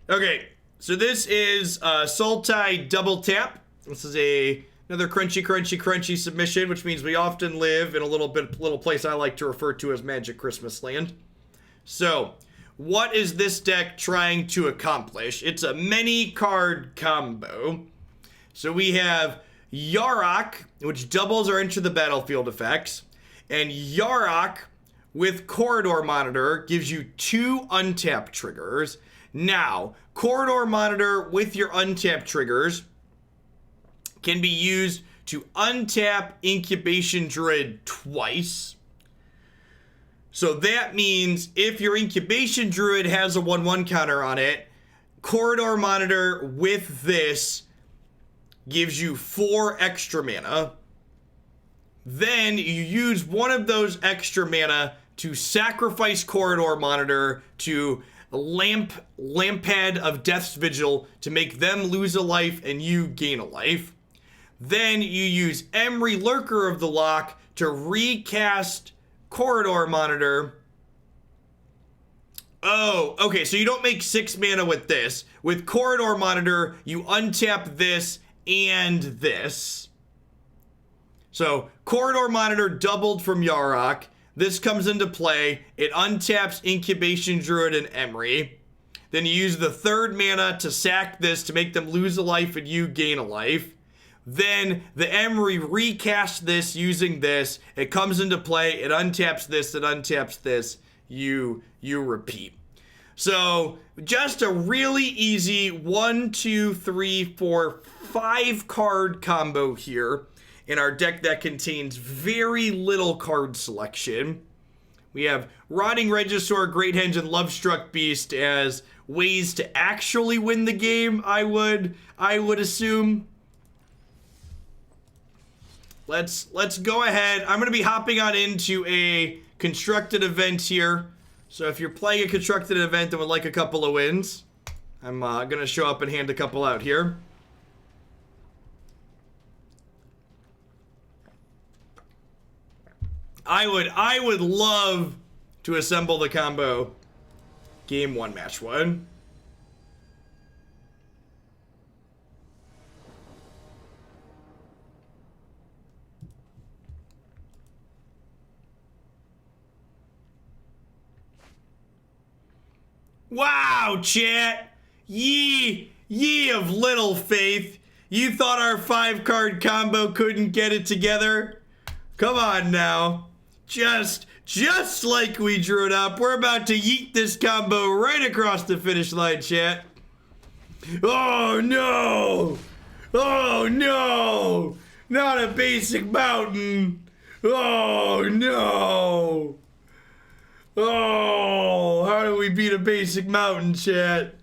Okay, so this is Sultai Double Tap. This is another crunchy submission, which means we often live in a little place I like to refer to as Magic Christmas Land. So, what is this deck trying to accomplish? It's a many card combo. So we have Yarok, which doubles our Enter the Battlefield effects, and Yarok with Corridor Monitor gives you 2 untap triggers. Now, Corridor Monitor with your untap triggers can be used to untap Incubation Druid twice. So that means if your Incubation Druid has a 1/1 counter on it, Corridor Monitor with this gives you 4 extra mana. Then you use one of those extra mana to sacrifice Corridor Monitor to Lampad of Death's Vigil to make them lose a life and you gain a life. Then you use Emry, Lurker of the Loch to recast Corridor Monitor. Oh, okay, so you don't make 6 mana with this. With Corridor Monitor, you untap this and this. So, Corridor Monitor doubled from Yarok. This comes into play. It untaps Incubation Druid and Emry. Then you use the 3rd mana to sack this to make them lose a life and you gain a life. Then the Emry recasts this using this. It comes into play. It untaps this. It untaps this. You repeat. So just a really easy 1, 2, 3, 4, 5 card combo here in our deck that contains very little card selection. We have Rotting Regisaur, Great Henge, and Lovestruck Beast as ways to actually win the game, I would assume. Let's go ahead. I'm going to be hopping on into a constructed event here. So if you're playing a constructed event and would like a couple of wins, I'm going to show up and hand a couple out here. I would love to assemble the combo game 1, match 1. Wow, chat! Ye of little faith! You thought our 5-card combo couldn't get it together? Come on now. Just like we drew it up, we're about to yeet this combo right across the finish line, chat. Oh no! Oh no! Not a basic mountain! Oh no! Oh, how do we beat a basic mountain, chat?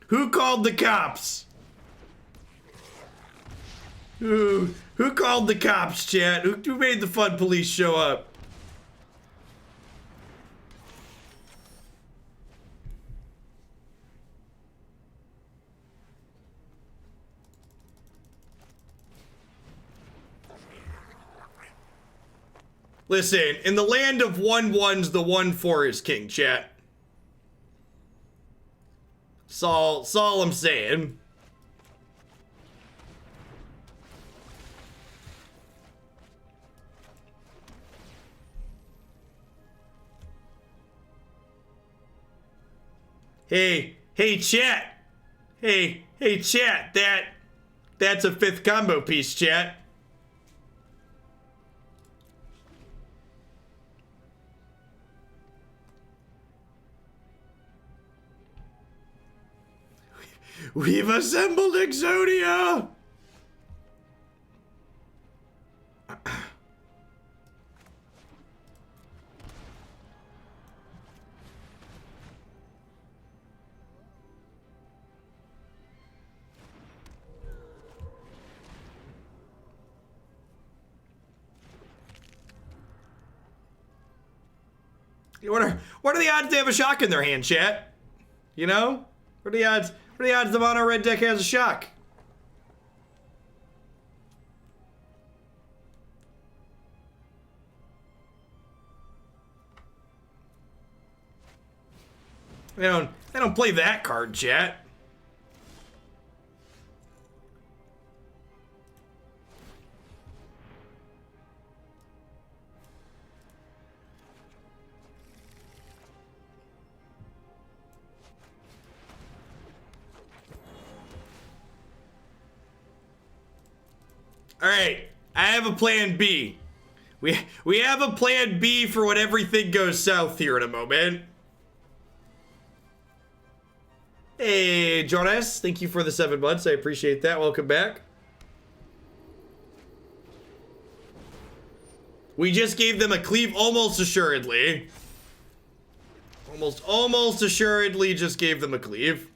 Who called the cops? Who called the cops, chat? Who made the fun police show up? Listen, in the land of 1/1s, the 1/4 is king, chat. That's all I'm saying. Hey, chat. Hey, chat. That's a 5th combo piece, chat. We've assembled Exodia! What are the odds they have a shock in their hand, chat? You know? What are the odds? What are the odds the mono red deck has a shock? They don't play that card, chat. All right, I have a plan B. We have a plan B for when everything goes south here in a moment. Hey, Jonas, thank you for the 7 months. I appreciate that. Welcome back. We just gave them a cleave almost assuredly. Almost assuredly just gave them a cleave.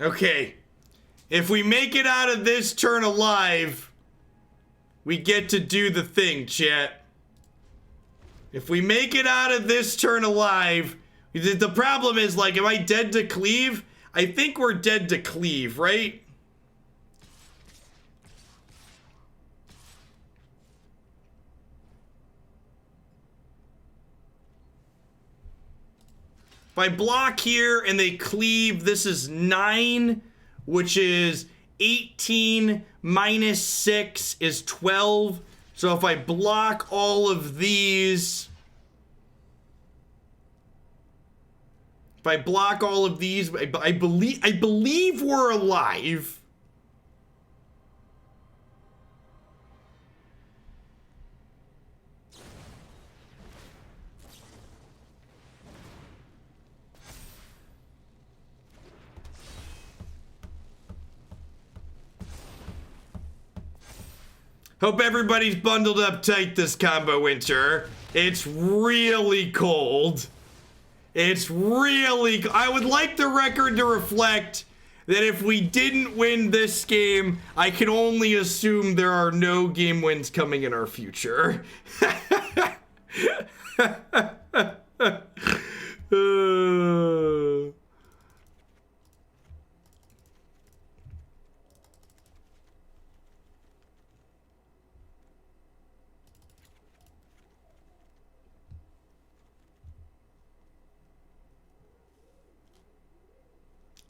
Okay, if we make it out of this turn alive, we get to do the thing, chat. If we make it out of this turn alive, the problem is, like, am I dead to cleave? I think we're dead to cleave, right? If I block here and they cleave, this is 9, which is 18 minus 6 is 12. So if I block all of these, I believe we're alive. Hope everybody's bundled up tight this combo winter. It's really cold. I would like the record to reflect that if we didn't win this game, I can only assume there are no game wins coming in our future.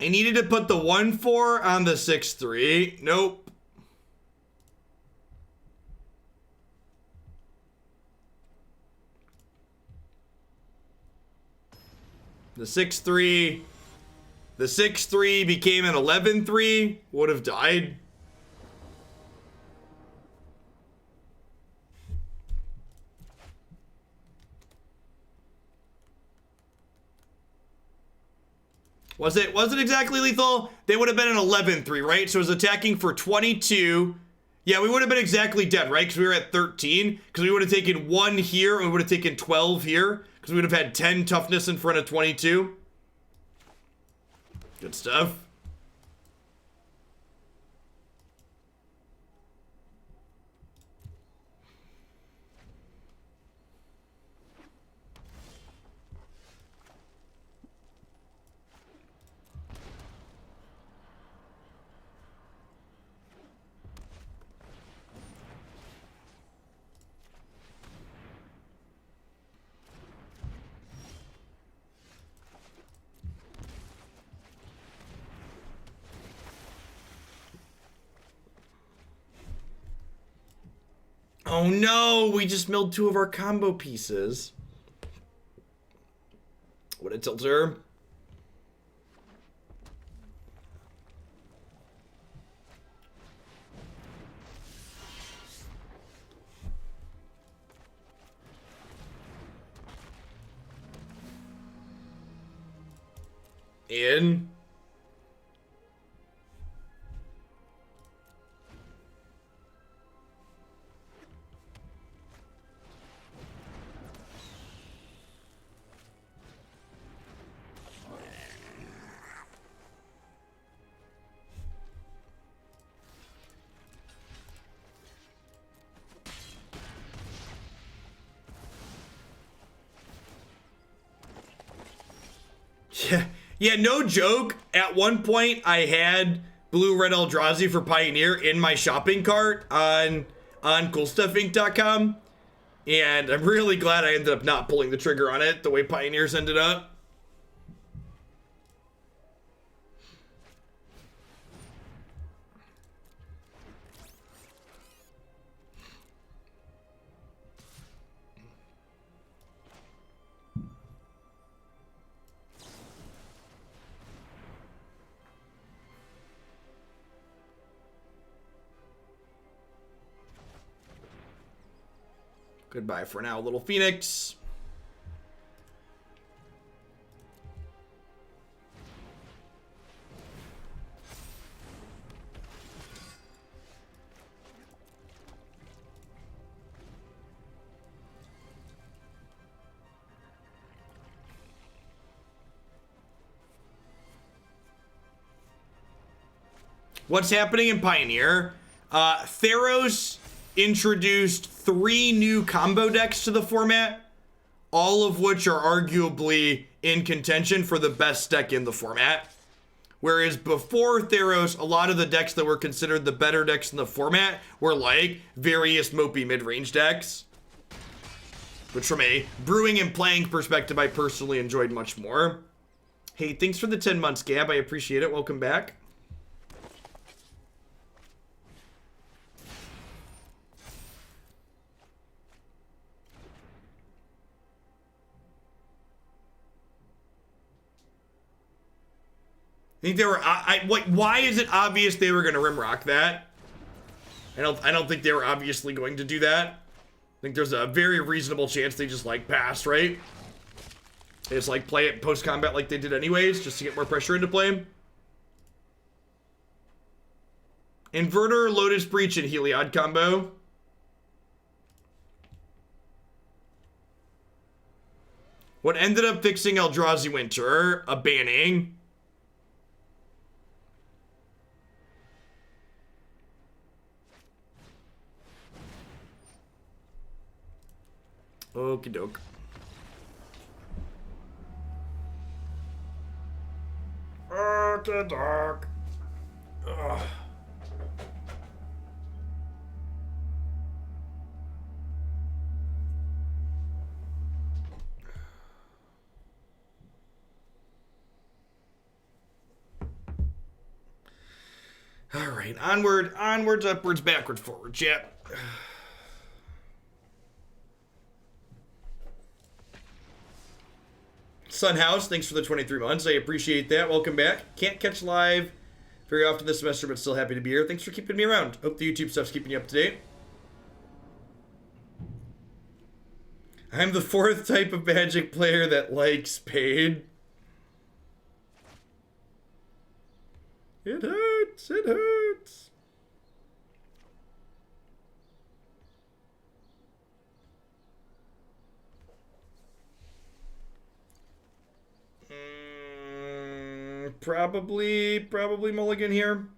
I needed to put the 1-4 on the 6-3. Nope. The 6-3. The 6-3 became an 11-3. Would have died. Was it exactly lethal? They would have been an 11-3, right? So it was attacking for 22. Yeah, we would have been exactly dead, right? Because we were at 13. Because we would have taken 1 here, and we would have taken 12 here. Because we would have had 10 toughness in front of 22. Good stuff. Oh no, we just milled 2 of our combo pieces. What a tilter. In. Yeah, no joke. At one point, I had blue-red Eldrazi for Pioneer in my shopping cart on CoolStuffInc.com, and I'm really glad I ended up not pulling the trigger on it the way Pioneers ended up. Goodbye for now, little Phoenix. What's happening in Pioneer? Theros introduced 3 new combo decks to the format, all of which are arguably in contention for the best deck in the format. Whereas before Theros, a lot of the decks that were considered the better decks in the format were like various mopey mid-range decks, which from a brewing and playing perspective, I personally enjoyed much more. Hey, thanks for the 10 months, Gab. I appreciate it. Welcome back. I think they were. Why is it obvious they were going to rimrock that? I don't think they were obviously going to do that. I think there's a very reasonable chance they just like pass, right? They just like play it post combat like they did anyways, just to get more pressure into play. Inverter, Lotus Breach, and Heliod combo. What ended up fixing Eldrazi Winter? A banning. Okie doke. Okie doke. Ugh. All right, onwards, upwards, backwards, forwards. Yeah. Sunhouse, thanks for the 23 months. I appreciate that. Welcome back. Can't catch live very often this semester, but still happy to be here. Thanks for keeping me around. Hope the YouTube stuff's keeping you up to date. I'm the 4th type of Magic player that likes paid. It hurts. It hurts. Probably mulligan here.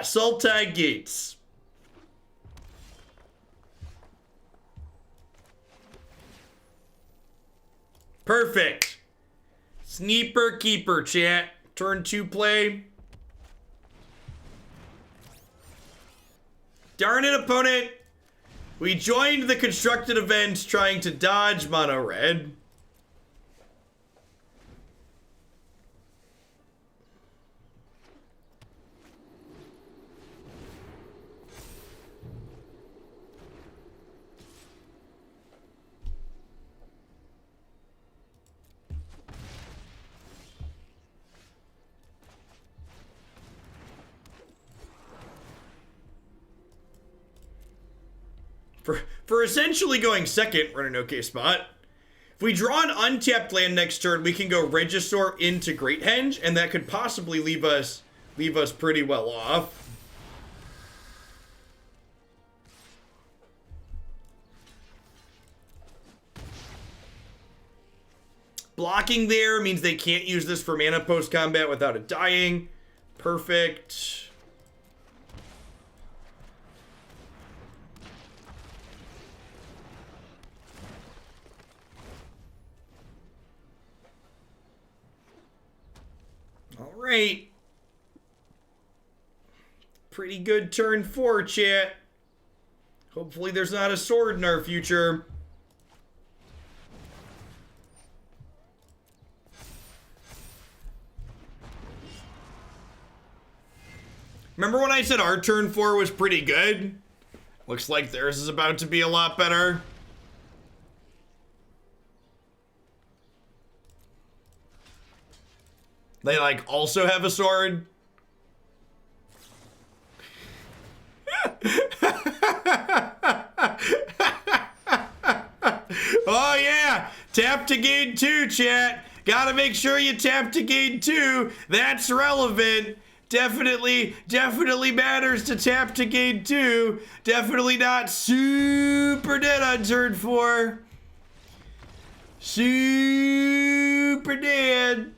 Sultai Gates. Perfect. Sneeper Keeper, chat. Turn 2 play. Darn it, opponent. We joined the constructed event trying to dodge mono red. For essentially going second, we're in an okay spot. If we draw an untapped land next turn, we can go Regisaur into Great Henge, and that could possibly leave us pretty well off. Blocking there means they can't use this for mana post-combat without it dying. Perfect. All right. Pretty good turn 4, chat. Hopefully there's not a sword in our future. Remember when I said our turn 4 was pretty good? Looks like theirs is about to be a lot better. They, like, also have a sword? Oh yeah, tap to gain 2, chat. Gotta make sure you tap to gain 2. That's relevant. Definitely matters to tap to gain 2. Definitely not super dead on turn 4. Super dead.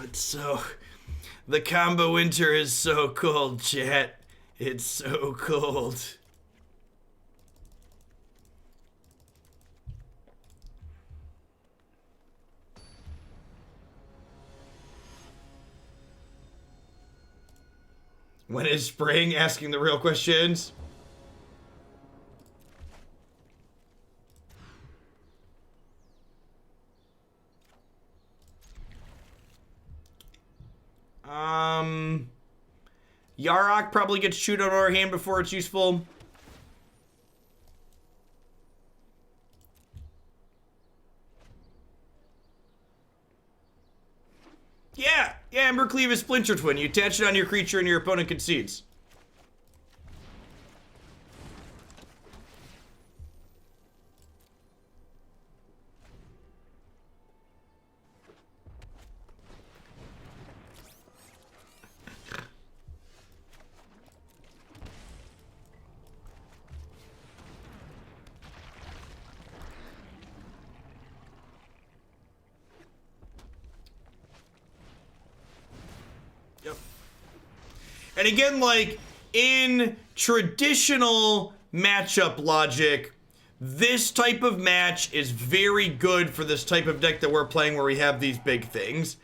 It's so... The combo winter is so cold, chat. It's so cold. When is spring? Asking the real questions. Yarok probably gets chewed out of our hand before it's useful. Yeah, Embercleave is Splinter Twin. You attach it on your creature and your opponent concedes. And again, like, in traditional matchup logic, this type of match is very good for this type of deck that we're playing where we have these big things.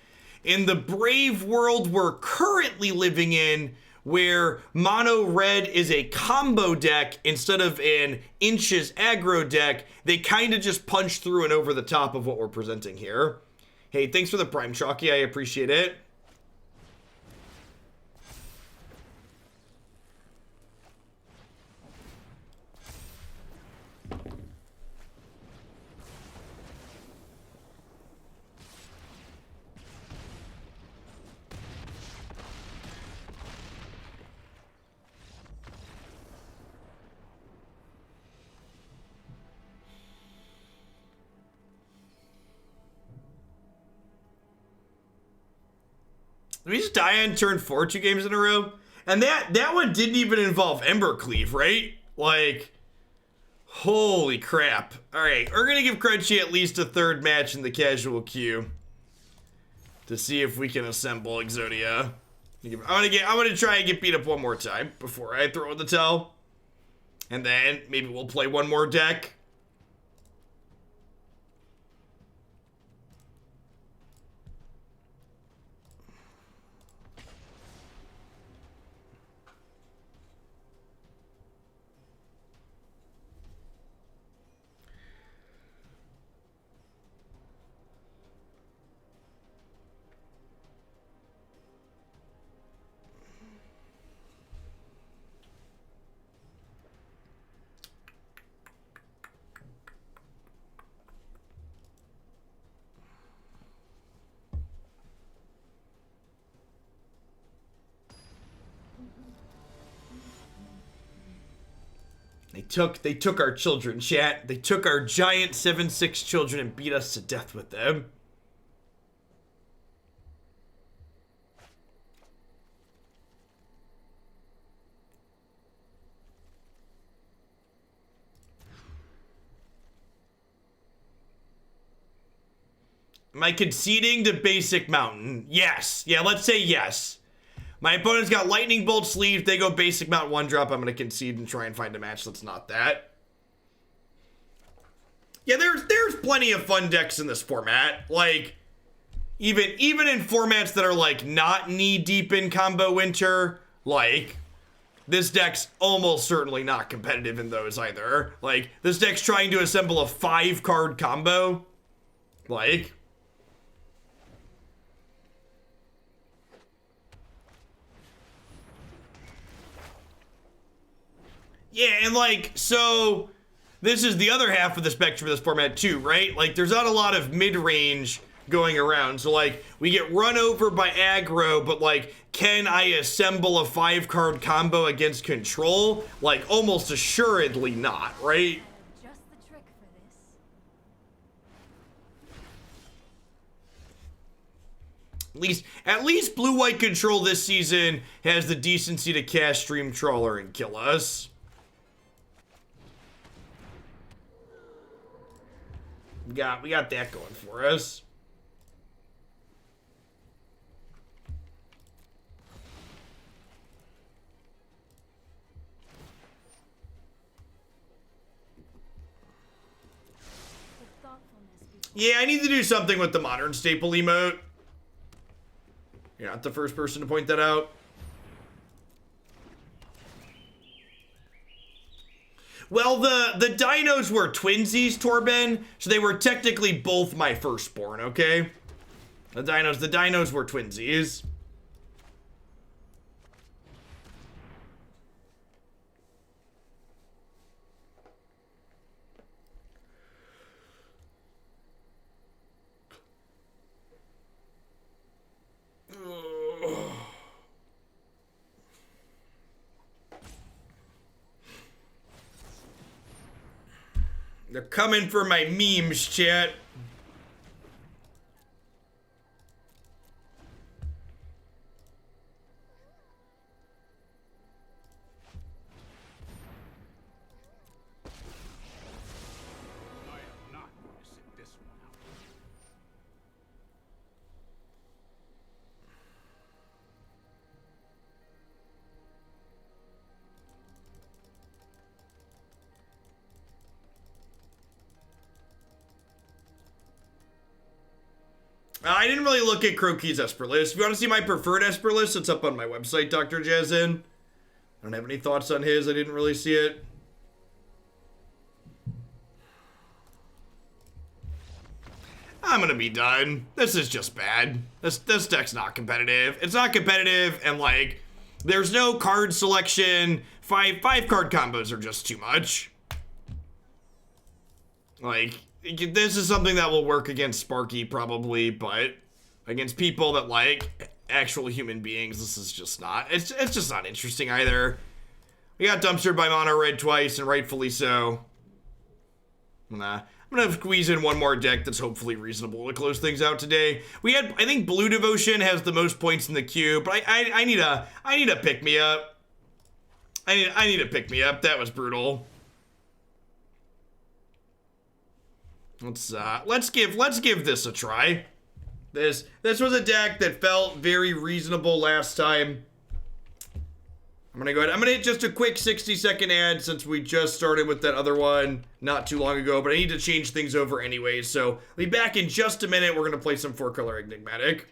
In the Brave world we're currently living in, where mono red is a combo deck instead of an inches aggro deck, they kind of just punch through and over the top of what we're presenting here. Hey, thanks for the Prime Chalky, I appreciate it. Did we just die on turn 4 2 games in a row? And that one didn't even involve Embercleave, right? Like, holy crap. Alright, we're gonna give Crunchy at least a third match in the casual queue to see if we can assemble Exodia. I'm gonna try and get beat up one more time before I throw in the towel. And then maybe we'll play one more deck. They took our children, chat. They took our giant 7/6 children and beat us to death with them. Am I conceding to Basic Mountain? Yes. Yeah, let's say yes. My opponent's got Lightning Bolt sleeve. They go Basic Mountain 1-drop. I'm going to concede and try and find a match that's not that. Yeah, there's plenty of fun decks in this format. Like, even in formats that are, like, not knee-deep in combo winter, like, this deck's almost certainly not competitive in those either. Like, this deck's trying to assemble a 5-card combo. Like... Yeah, and like, so this is the other half of the spectrum of this format too, right? Like, there's not a lot of mid-range going around. So like, we get run over by aggro, but like, can I assemble a 5-card combo against control? Like, almost assuredly not, right? Just the trick for this. At least blue-white control this season has the decency to cast Stream Trawler and kill us. We got that going for us. Yeah, I need to do something with the modern staple emote. You're not the first person to point that out. Well, the dinos were twinsies, Torben, so they were technically both my firstborn, okay? The dinos were twinsies. They're coming for my memes, chat. I didn't really look at Croaky's Esper list. If you want to see my preferred Esper list, it's up on my website, Dr. Jazzin. I don't have any thoughts on his. I didn't really see it. I'm gonna be done. This is just bad. This deck's not competitive. It's not competitive, and like, there's no card selection. Five card combos are just too much. Like, this is something that will work against Sparky probably, but against people that like actual human beings, this is just not. It's just not interesting either. We got dumpstered by Mono Red twice, and rightfully so. Nah. I'm gonna squeeze in one more deck that's hopefully reasonable to close things out today. I think Blue Devotion has the most points in the queue, but I need a pick me up. I need a pick me up. That was brutal. Let's give this a try. This was a deck that felt very reasonable last time. I'm gonna go ahead. I'm gonna hit just a quick 60-second ad since we just started with that other one not too long ago, but I need to change things over anyways. So I'll be back in just a minute. We're gonna play some 4-color Enigmatic.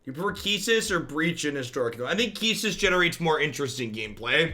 You prefer Kesis or Breach in Historic? I think Kesis generates more interesting gameplay.